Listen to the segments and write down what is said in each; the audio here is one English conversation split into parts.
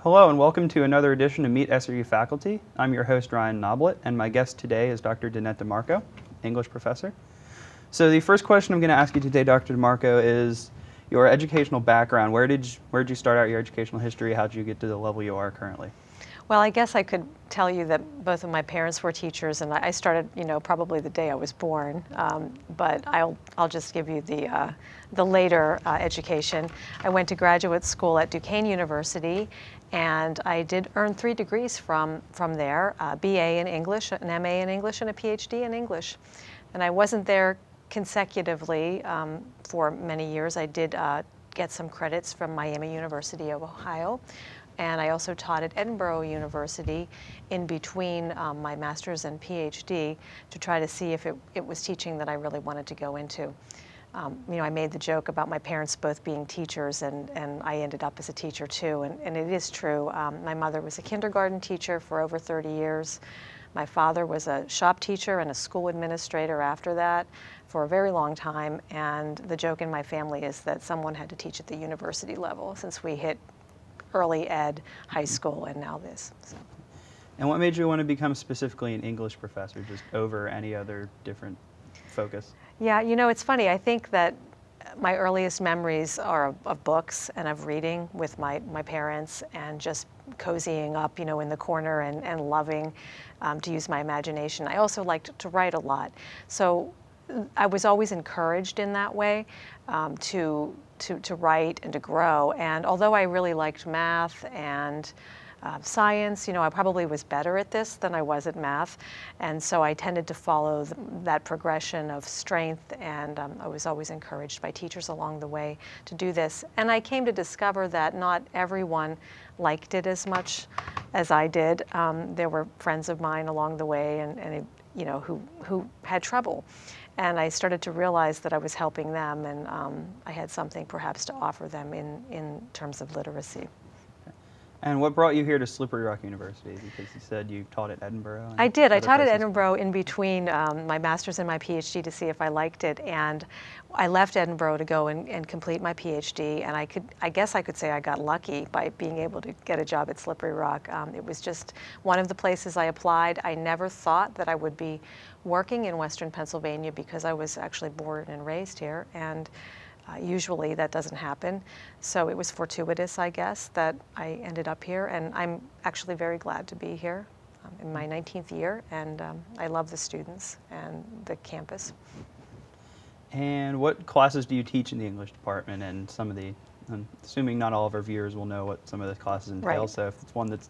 Hello and welcome to another edition of Meet SRU Faculty. I'm your host Ryan Noblet, and my guest today is Dr. Danette Dimarco, English professor. So the first question I'm going to ask you today, Dr. Dimarco, is your educational background. Where did you start out your educational history? How did you get to the level you are currently? Well, I guess I could tell you that both of my parents were teachers, and I started, probably the day I was born. But I'll just give you the later education. I went to graduate school at Duquesne University, and I did earn 3 degrees from there: a BA in English, an MA in English, and a PhD in English. And I wasn't there consecutively for many years. I did get some credits from Miami University of Ohio. And I also taught at Edinburgh University in between my master's and PhD to try to see if it was teaching that I really wanted to go into. I made the joke about my parents both being teachers, and I ended up as a teacher too. And it is true. My mother was a kindergarten teacher for over 30 years. My father was a shop teacher and a school administrator after that for a very long time. And the joke in my family is that someone had to teach at the university level since we hit early ed, high school, and now this. So. And what made you want to become specifically an English professor, just over any other different focus? Yeah, it's funny. I think that my earliest memories are of books and of reading with my parents and just cozying up, in the corner and loving to use my imagination. I also liked to write a lot. So I was always encouraged in that way to write and to grow. And although I really liked math and science, I probably was better at this than I was at math. And so I tended to follow that progression of strength, and I was always encouraged by teachers along the way to do this. And I came to discover that not everyone liked it as much as I did. There were friends of mine along the way and who had trouble. And I started to realize that I was helping them, and I had something perhaps to offer them in terms of literacy. And what brought you here to Slippery Rock University? Because you said you taught at Edinburgh. I did. I taught at Edinburgh in between my master's and my PhD to see if I liked it. And I left Edinburgh to go and complete my PhD. And I guess I could say I got lucky by being able to get a job at Slippery Rock. It was just one of the places I applied. I never thought that I would be working in Western Pennsylvania because I was actually born and raised here. And usually that doesn't happen. So it was fortuitous, I guess, that I ended up here. And I'm actually very glad to be here in my 19th year. And I love the students and the campus. And what classes do you teach in the English department? And some of the, I'm assuming not all of our viewers will know what some of the classes entail. Right. So if it's one that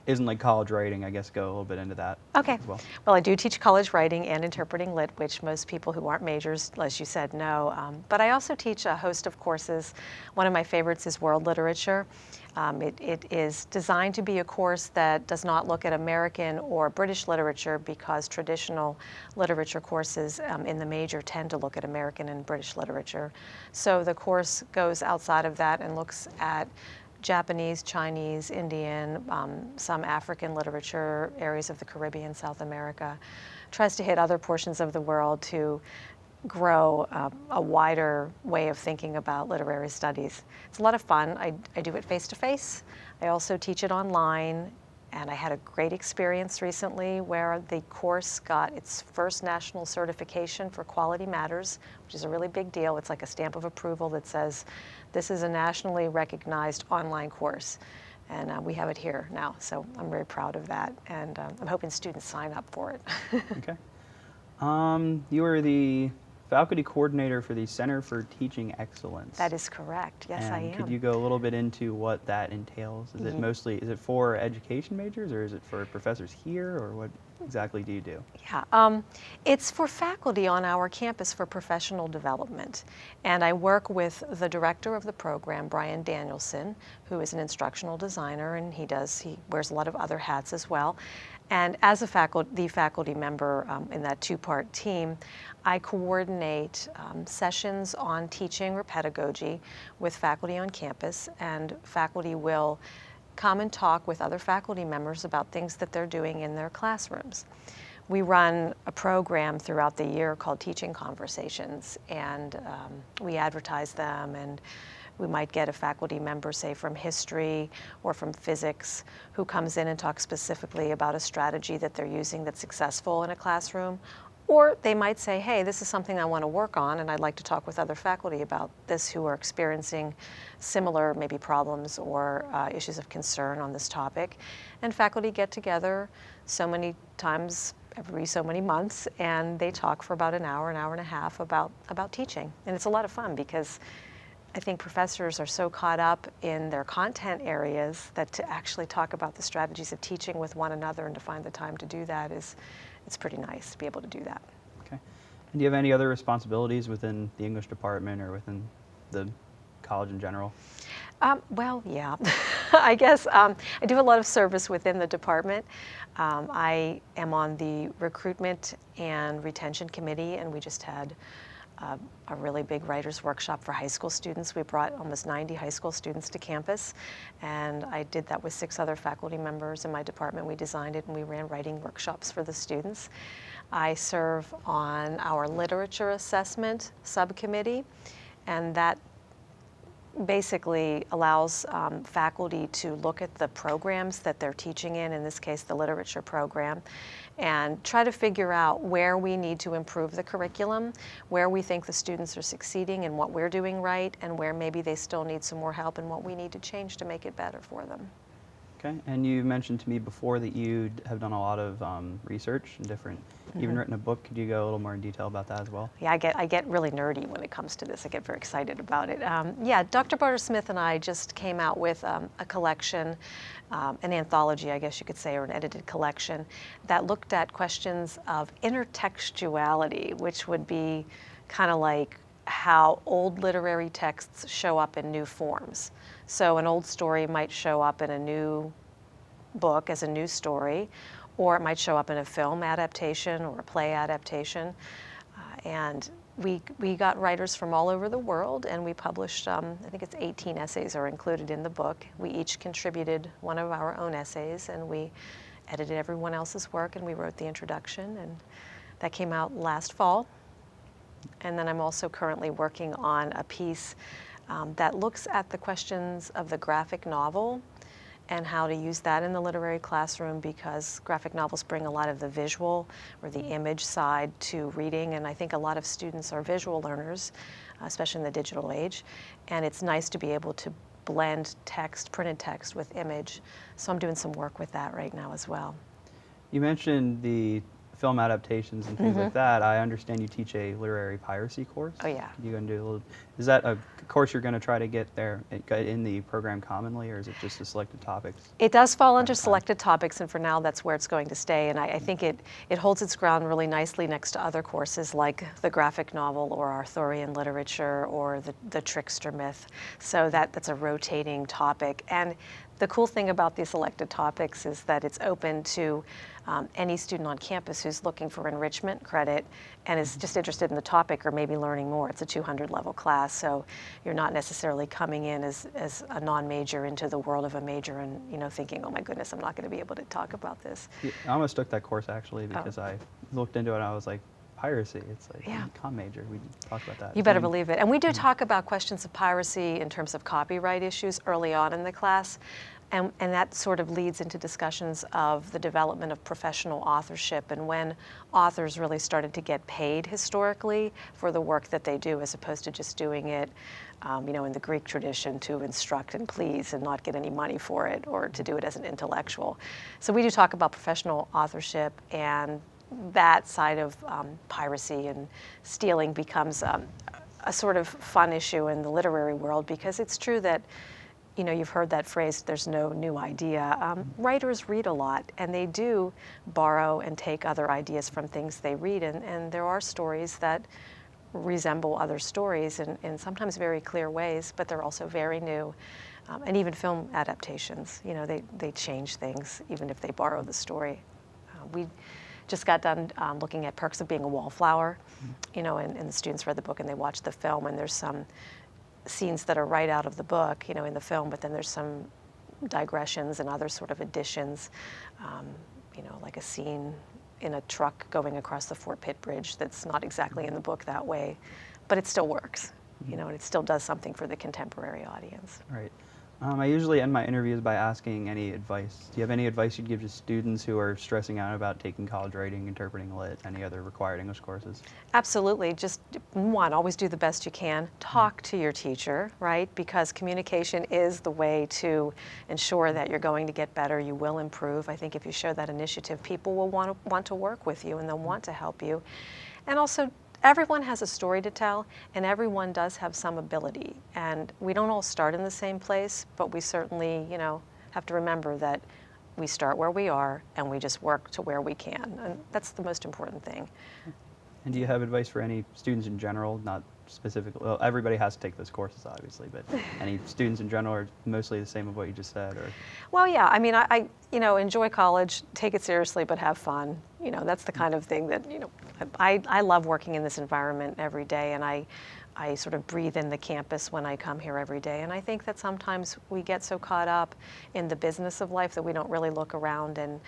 isn't like college writing, I guess go a little bit into that. Okay. As well, I do teach college writing and interpreting lit, which most people who aren't majors, as you said, know. But I also teach a host of courses. One of my favorites is world literature. It is designed to be a course that does not look at American or British literature, because traditional literature courses in the major tend to look at American and British literature. So the course goes outside of that and looks at Japanese, Chinese, Indian, some African literature, areas of the Caribbean, South America, tries to hit other portions of the world to grow a wider way of thinking about literary studies. It's a lot of fun. I do it face-to-face. I also teach it online, and I had a great experience recently where the course got its first national certification for Quality Matters, which is a really big deal. It's like a stamp of approval that says this is a nationally recognized online course. And we have it here now, so I'm very proud of that, and I'm hoping students sign up for it. Okay. You are the faculty coordinator for the Center for Teaching Excellence. That is correct. Yes, I am. Could you go a little bit into what that entails? Is it mostly, is it for education majors, or is it for professors here, or what exactly do you do? Yeah, it's for faculty on our campus for professional development. And I work with the director of the program, Brian Danielson, who is an instructional designer, and he wears a lot of other hats as well. And as the faculty member in that 2-part team, I coordinate sessions on teaching or pedagogy with faculty on campus, and faculty will come and talk with other faculty members about things that they're doing in their classrooms. We run a program throughout the year called Teaching Conversations, and we advertise them and We might get a faculty member, say from history or from physics, who comes in and talks specifically about a strategy that they're using that's successful in a classroom. Or they might say, hey, this is something I want to work on, and I'd like to talk with other faculty about this who are experiencing similar maybe problems or issues of concern on this topic. And faculty get together so many times every so many months, and they talk for about an hour and a half about teaching. And it's a lot of fun because I think professors are so caught up in their content areas that to actually talk about the strategies of teaching with one another and to find the time to do that it's pretty nice to be able to do that. Okay. And do you have any other responsibilities within the English department or within the college in general? Well, yeah. I guess I do a lot of service within the department. I am on the recruitment and retention committee, and we just had a really big writers workshop for high school students. We brought almost 90 high school students to campus, and I did that with 6 other faculty members in my department. We designed it and we ran writing workshops for the students. I serve on our literature assessment subcommittee, and that basically allows faculty to look at the programs that they're teaching in this case the literature program, and try to figure out where we need to improve the curriculum, where we think the students are succeeding and what we're doing right, and where maybe they still need some more help and what we need to change to make it better for them. Okay, and you mentioned to me before that you have done a lot of research and different, even written a book. Could you go a little more in detail about that as well? Yeah, I get really nerdy when it comes to this. I get very excited about it. Yeah, Dr. Barter-Smith and I just came out with a collection, an anthology, I guess you could say, or an edited collection that looked at questions of intertextuality, which would be kind of like how old literary texts show up in new forms. So an old story might show up in a new book as a new story, or it might show up in a film adaptation or a play adaptation. And we got writers from all over the world, and we published, I think it's 18 essays are included in the book. We each contributed one of our own essays, and we edited everyone else's work, and we wrote the introduction, and that came out last fall. And then I'm also currently working on a piece that looks at the questions of the graphic novel and how to use that in the literary classroom, because graphic novels bring a lot of the visual or the image side to reading, and I think a lot of students are visual learners, especially in the digital age, and it's nice to be able to blend text, printed text, with image. So I'm doing some work with that right now as well. You mentioned the film adaptations and things like that. I understand you teach a literary piracy course. Oh, yeah. Could you go and do a little, is that a course you're going to try to get there in the program commonly, or is it just the selected topics? It does fall under selected topics, and for now that's where it's going to stay, and I think it holds its ground really nicely next to other courses like the graphic novel or Arthurian literature or the trickster myth. So that's a rotating topic. And the cool thing about these selected topics is that it's open to any student on campus who's looking for enrichment credit and is just interested in the topic or maybe learning more. It's a 200 level class, so you're not necessarily coming in as a non-major into the world of a major and thinking, oh my goodness, I'm not going to be able to talk about this. Yeah, I almost took that course actually because I looked into it and I was like, piracy, it's like comm major, we talk about that. You better believe it. And we do talk about questions of piracy in terms of copyright issues early on in the class. And that sort of leads into discussions of the development of professional authorship and when authors really started to get paid historically for the work that they do, as opposed to just doing it, in the Greek tradition to instruct and please and not get any money for it, or to do it as an intellectual. So we do talk about professional authorship, and that side of piracy and stealing becomes a sort of fun issue in the literary world, because it's true that you've heard that phrase, there's no new idea. Writers read a lot, and they do borrow and take other ideas from things they read, and there are stories that resemble other stories in sometimes very clear ways, but they're also very new. And even film adaptations, they change things, even if they borrow the story. We just got done looking at Perks of Being a Wallflower, and the students read the book and they watched the film, and there's some scenes that are right out of the book, in the film, but then there's some digressions and other sort of additions, like a scene in a truck going across the Fort Pitt Bridge that's not exactly in the book that way, but it still works. you know, and it still does something for the contemporary audience. Right. I usually end my interviews by asking any advice. Do you have any advice you'd give to students who are stressing out about taking college writing, interpreting lit, any other required English courses? Absolutely. Just one, always do the best you can. Talk to your teacher, right? Because communication is the way to ensure that you're going to get better, you will improve. I think if you show that initiative, people will want to work with you and they'll want to help you. And also, everyone has a story to tell, and everyone does have some ability. And we don't all start in the same place, but we certainly, you know, have to remember that we start where we are and we just work to where we can. And that's the most important thing. And do you have advice for any students in general, not specifically, well, everybody has to take those courses, obviously, but any students in general are mostly the same of what you just said? Or? Well, yeah, I mean, I you know, enjoy college, take it seriously, but have fun. You know, that's the kind of thing that, you know, I love working in this environment every day, and I sort of breathe in the campus when I come here every day. And I think that sometimes we get so caught up in the business of life that we don't really look around and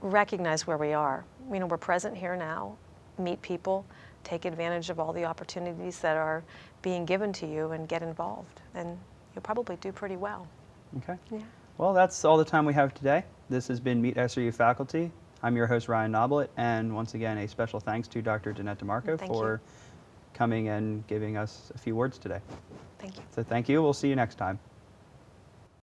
recognize where we are. You know, we're present here now, meet people, take advantage of all the opportunities that are being given to you and get involved. And you'll probably do pretty well. Okay. Yeah. Well, that's all the time we have today. This has been Meet SRU Faculty. I'm your host, Ryan Noblet, and once again, a special thanks to Dr. Danette Dimarco for coming and giving us a few words today. Thank you. So thank you. We'll see you next time.